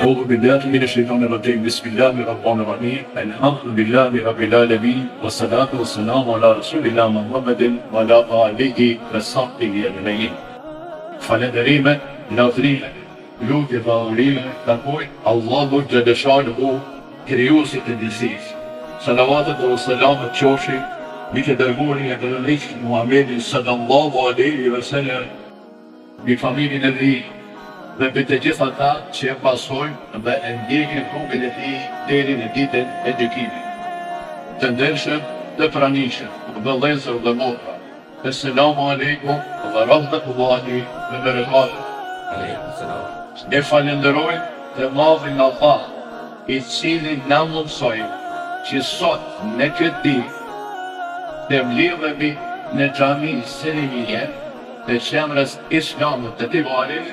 أعوذ بالله من الشيطان الرجيم بسم الله الرحمن الرحيم الحمد لله رب العالمين والصلاة والسلام على رسول الله محمد وعلى آله وصحبه أجمعين. Falënderime, lavdrime, lutje dhe adhurime takojnë Allahut xhaleshanuhu, krijuesit të gjithësisë. Salavatet dhe selamet qofshin mbi të dërguarin e dërguarit Muhammedin sallallahu alaihi wasallam, mbi familjen e tij dhe mbi të gjithë ata që e pasojnë dhe e ndjekin rrugën e tij deri në ditën e gjykimit. Të ndershëm dhe pranishëm, vëllezër dhe motra, Assalamu alaikum wa rahmatullahi wa barakatuh. Ne falenderojmë të madhin Allah, i cili na mundsoi që sot në këtë ditë të mlidhemi në xhamin Selimie të qendrës islame të Tiranës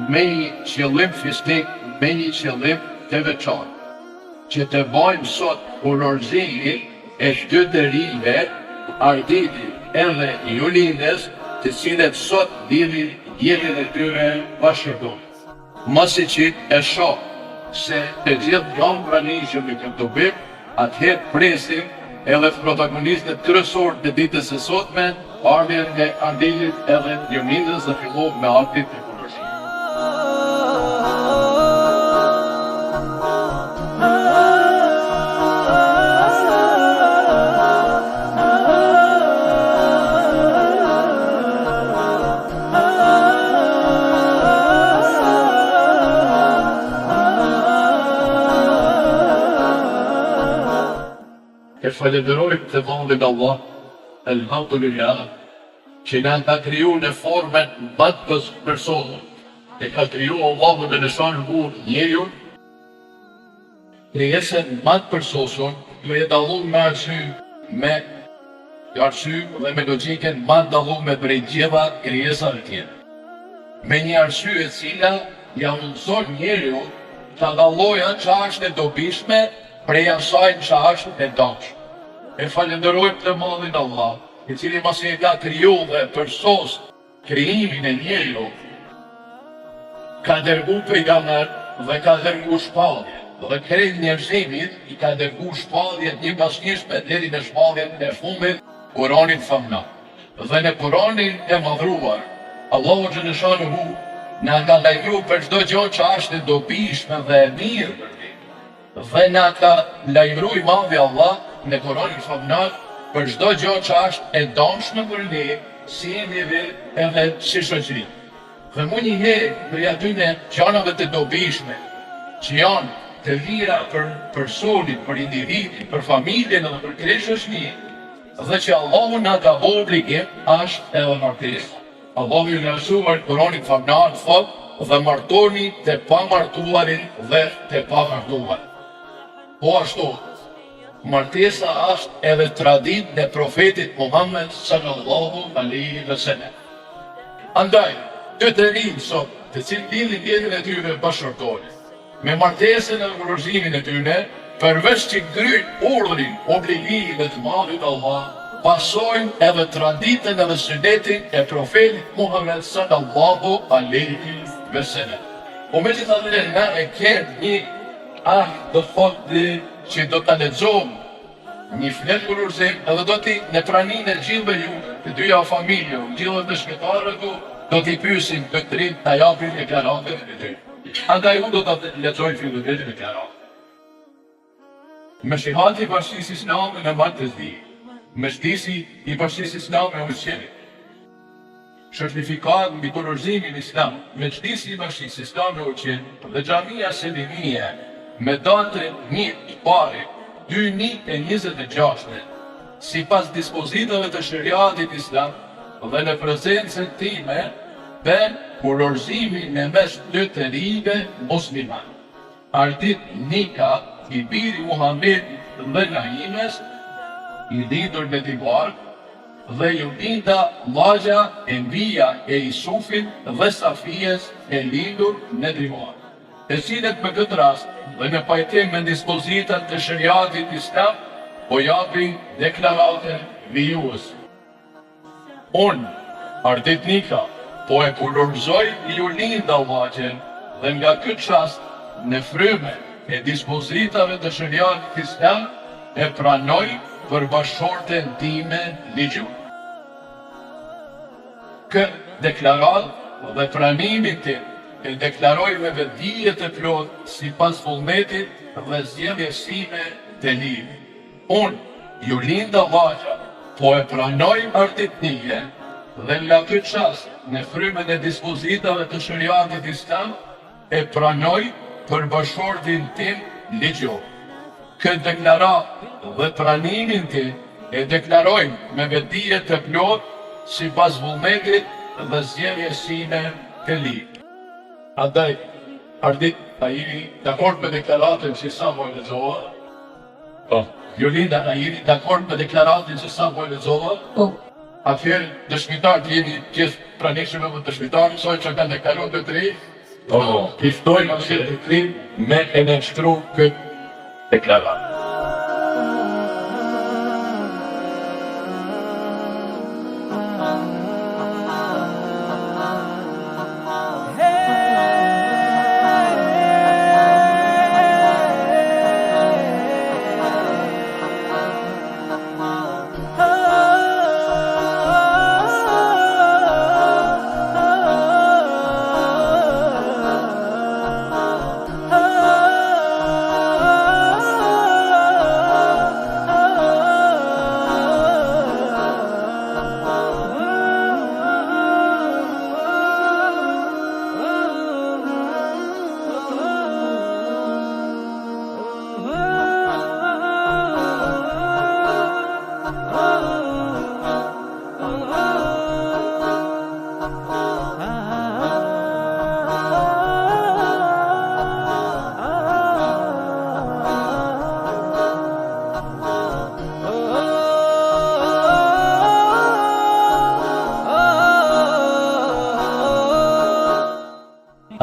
me një qëllim fisnik, me një qëllim të veçantë, që të bëjmë sot kurorëzimin e dy të rinjve, Arditit edhe Julindes, të cilët sot lidhin jetën e tyre bashkëtorë. Masi që e shoh se të gjithë janë pranishëm në këtë bim, atëherë presim edhe protagonistët kryesor të ditës së sotme, ardhjen e Arditit edhe Julindes dhe fillojmë me aktin e kurorëzimit. E falenderojmë të madhin Allah, elhamdulillah, që na ka kriju në formën më të personit. E ka kriju Allahu xhaleshanuhu njeriun, krijesën më të personshëm, ju e dalluar me arsye dhe me logjikën më të dalluar prej gjitha krijesave të tjera. Me një arsye e cila ja mundson njeriu ta dallojë çfarë është e dobishme prej asaj që është e dashur. E falenderojmë të madhin Allah, i cili masi e ka kriju dhe përsos krijimin e njeriu, ka dërgu pejgamber dhe ka dërgu shpallje, dhe krejt njerëzimit i ka dërgu shpalljet një pas njëshme deri në shpalljen e fundit, Kur'anin famnar. Dhe në Kur'anin e madhruar, Allahu xhaleshanuhu na ka lajmëruar për çdo gjë që është e dobishme dhe e mirë për ne. Dhe na ka lajmëruar i madhi Allah në Kur'anin famnar për çdo gjë që është e dashme për ne, si individ edhe si shoqëri. Dhe mu njëherë për atyne gjanave të dobishme, që janë të mira për personin, për individin, për familjen edhe për krejt shoqërinë, dhe që Allahu na ka bërë obligim, është edhe martesa. Allahu i mësuar Kur'anin famnar thotë, dhe martoni të pamartuarin dhe të pamartuarin. Po ashtu, martesa është edhe tradit në profetit Muhammed sallallahu alaihi wasallam. Andaj, dy të rinj sot, të cilë lidhin jetën e tyre bashkëtorë, me martesën e kurorëzimin e tyre, përveç që kryjnë urdhrin, obligimin e të madhit Allah, pasojnë edhe traditën edhe sunetin e profetit Muhammed sallallahu alaihi wasallam. Po me që të dhe na e kemë një do thotë që do të lexojmë një flet kurorëzim edhe do t'i në praninë e gjithëve ju, të dyja familje, gjithëve të shpëtarëve tu, do t'i pyesim të trin ta japin deklaratën e tyre. Andaj unë do ta lexoj fillimisht me deklaratën. Mëshihati i Bashkisë Islame në martësi, mështisi i Bashkisë Islame në Shqipëri. Certifikat mbi kurorëzimin islam, mështisi i Bashkisë Islame në Shqipëri dhe Xhamia Selimie me datën 1/2/2026, si pas dispozitave të shariatit islam dhe në prezencën time, bën kurorëzimin në mes dy të rinjve musliman. Ardit Nika, i biri Muhamedit dhe Naimes, i lidhur me Divar, dhe Julinda Llaxha e mbija e Isufit dhe Safijes e lidhur në Divar, e cilët me këtë rast dhe në pajtim me dispozitat të shariatit islam, po japin deklaratën vijues. Unë, Ardit Nika, po e kurorëzoj Julinda Llaxhen dhe nga këtë qast në fryme e dispozitave të shariatit islam e pranoj për bashkëshorten time ligjore. Këtë deklarat dhe pranimin tim e deklaroj me vetdije të plot sipas vullnetit dhe zgjedhjes sime të ligjit. Unë, Julinda Vaqa, po e pranoj marrëdhënien dhe nga këtë çast në frymën e dispozitave të shariatit islam e pranoj për bashkëshortin tim ligjor. Këtë deklarat dhe pranimin tim e deklaroj me vetdije të plot sipas vullnetit dhe zgjedhjes sime të ligjit. Andaj, Ardit, a jeni dakord me deklaratën që sa po e lexova? Po. Jolinda, a jeni dakord me deklaratën që sa po e lexova? Po. Atëherë, dëshmitar të jeni gjithë pranishëm me dëshmitar, mësoj që kanë deklaruar të tri? Po. Iftojnë në të tri me e nënshtru këtë deklaratë.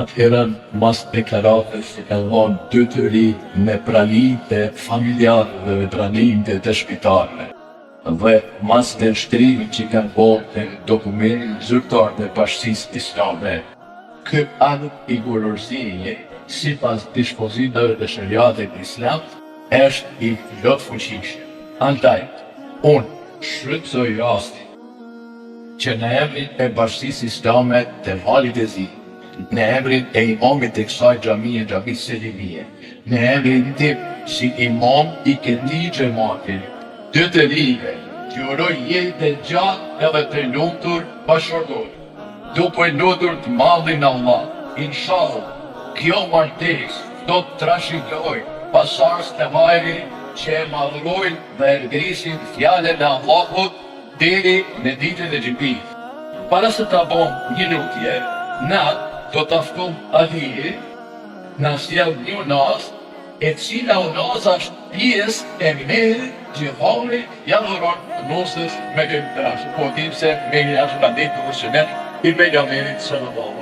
Atëherën, mas deklaratës e kanë dy të ri me praninë e familjarëve dhe praninë e dëshmitarëve. Dhe mas të nështrimi që kanë bërë në dokumentin zyrtar të Bashkisë Islame, ky akt i kurorëzimit sipas dispozitave të shariatit islam është i plot fuqishëm. Andaj, unë shfrytëzoj rastin që në emrin e Bashkisë Islame të Valit e Zi, në emrin e imamit e kësaj xhamie, Xhami Selimie, në emrin tim si imam i këtij xhamati, dy të rinjve, t'ju uroj jetë gjatë edhe të lumtur bashkëtorë. Duke e lutur të madhin Allah, inshallah, kjo martesë do të trashëgojë pasardhës të vajri që e madhrojnë dhe e ngrisin fjalën e Allahut deri në ditën e gjykimit. Para se ta bëjmë një lutje, na do të ftum Alihi, na sjell një unaz, e cila unaz është pjesë e merë gjithari janëron nusës me këtë trashë. Po tim se me një ashtë në ditë të shënet, i me një merit së në baba.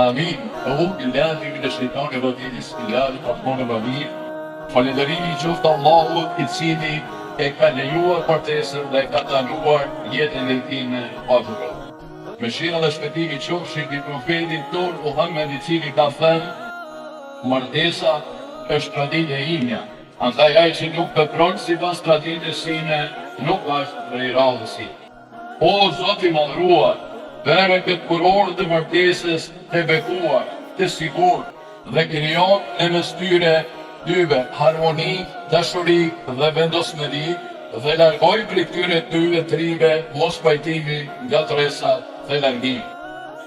Amin. Billahi min ash-shaytani r-rajim. Bismillahir rahmanir rahim. Falënderimi qoftë Allahut i cili e ka lejuar martesën dhe ka ndaluar jetën e tij në adhurim. Mëshira dhe shpëtimi qofshin mbi profetin ton Muhammed, i cili ka thënë: martesa është traditë e imja, andaj ai që nuk vepron sipas traditës sine nuk është prej radhës sime. O Zoti i madhruar, bëre këtë kurorë të martesës të bekuar, të sigur, dhe krijon në mes tyre dyve harmoni, dashuri dhe vendosmëri, dhe largoj prej këtyre dyve trive mos pajtimi nga tresat dhe largimi.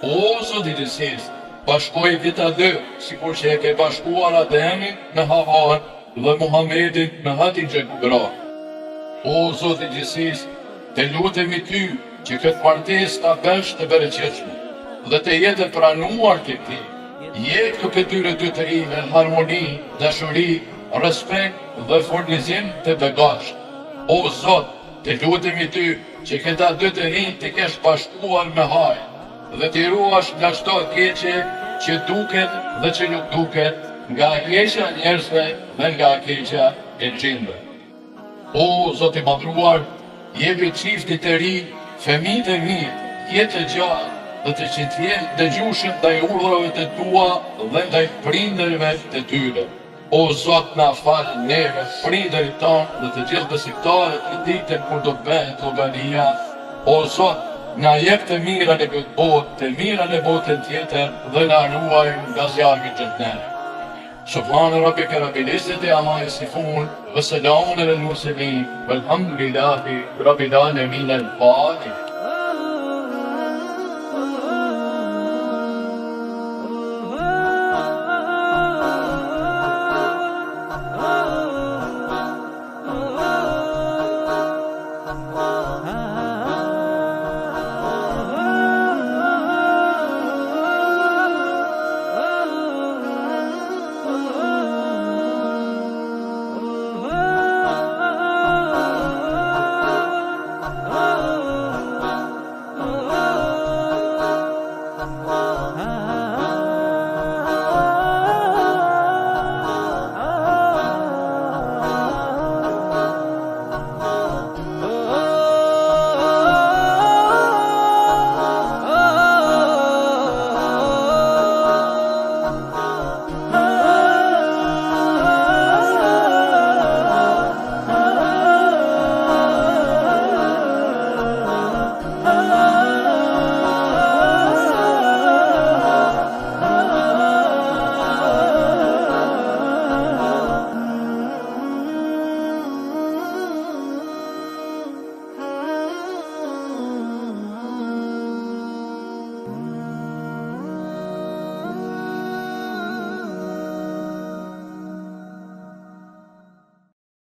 O Zoti i gjithësisë, bashkoj këta dy, sikur që e ke bashkuar Ademin me Havan dhe Muhamedit me Hatixhen Kubra. O Zoti i gjithësisë, të lutemi ty që këtë martesë ta bësh të bereqetshme, dhe të jetë e pranuar të ti. Jetë këtyre dy të rive, harmoni, dashuri, respekt dhe furnizim të begash. O Zot, të lutemi ty që këta dy të rinj të kesh bashkuar me hajë dhe të ruash nga çdo keqe që duket dhe që nuk duket, nga keqja e njerëzve dhe nga keqja e gjindëve. O Zot i madhruar, jepi çiftit të ri, fëmijët e mirë, jetë të gjallë dhe të që t'jenë dëgjueshëm ndaj urdhrave të tua dhe ndaj prindërve të tyre. O Zot, na fal neve, prindërit tanë dhe të gjithë besimtarët në ditën kur do të bëhet llogaria. O Zot, na jep të mirën e këtë botë, të mirën e botën tjetër dhe na ruaj nga zjarri i xhennetit. Subhana rabbika rabbil izzati amma yasifun wa salamun alal mursalin walhamdulillahi rabbil alamin. Al-Fatiha. ah